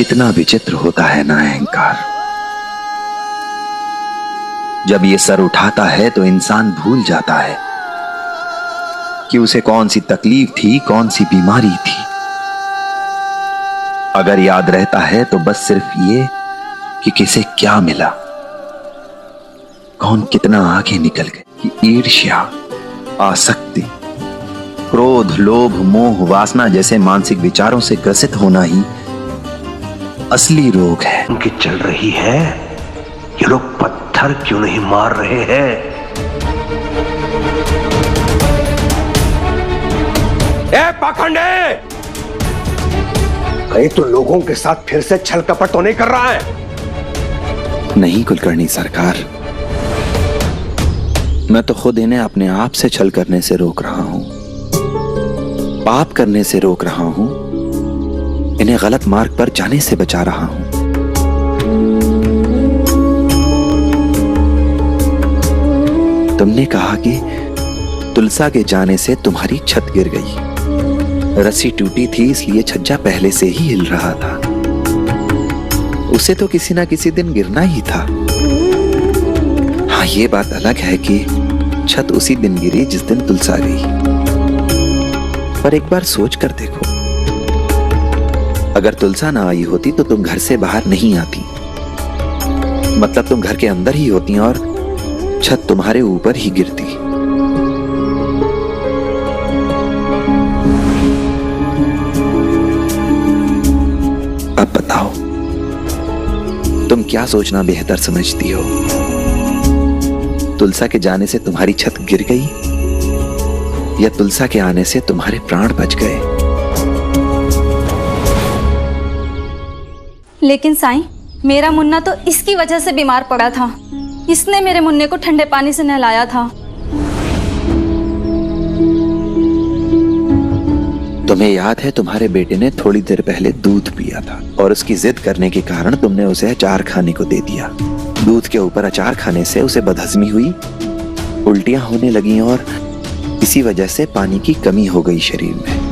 कितना विचित्र होता है ना अहंकार। जब ये सर उठाता है तो इंसान भूल जाता है कि उसे कौन सी तकलीफ थी, कौन सी बीमारी थी। अगर याद रहता है तो बस सिर्फ ये कि किसे क्या मिला, कौन कितना आगे निकल गए। कि ईर्ष्या, आसक्ति, क्रोध, लोभ, मोह, वासना जैसे मानसिक विचारों से ग्रसित होना ही असली रोग है। उनकी चल रही है, ये लोग पत्थर क्यों नहीं मार रहे हैं? ए पाखंडे, कहीं तो लोगों के साथ फिर से छल कपट तो नहीं कर रहा है? नहीं कुलकर्णी सरकार, मैं तो खुद इन्हें अपने आप से छल करने से रोक रहा हूं, पाप करने से रोक रहा हूं, इन्हें गलत मार्ग पर जाने से बचा रहा हूं। तुमने कहा कि तुलसा के जाने से तुम्हारी छत गिर गई। रस्सी टूटी थी इसलिए छज्जा पहले से ही हिल रहा था। उसे तो किसी ना किसी दिन गिरना ही था। हाँ, ये बात अलग है कि छत उसी दिन गिरी जिस दिन तुलसा गई। पर एक बार सोच कर देखो, अगर तुलसा ना आई होती तो तुम घर से बाहर नहीं आती, मतलब तुम घर के अंदर ही होती और छत तुम्हारे ऊपर ही गिरती। अब बताओ, तुम क्या सोचना बेहतर समझती हो? तुलसा के जाने से तुम्हारी छत गिर गई या तुलसा के आने से तुम्हारे प्राण बच गए? लेकिन साईं, मेरा मुन्ना तो इसकी वजह से बीमार पड़ा था। इसने मेरे मुन्ने को ठंडे पानी से नहलाया था। तुम्हें याद है तुम्हारे बेटे ने थोड़ी देर पहले दूध पिया था और उसकी जिद करने के कारण तुमने उसे अचार खाने को दे दिया। दूध के ऊपर अचार खाने से उसे बदहजमी हुई, उल्टियां होने लगी और इसी वजह से पानी की कमी हो गई शरीर में।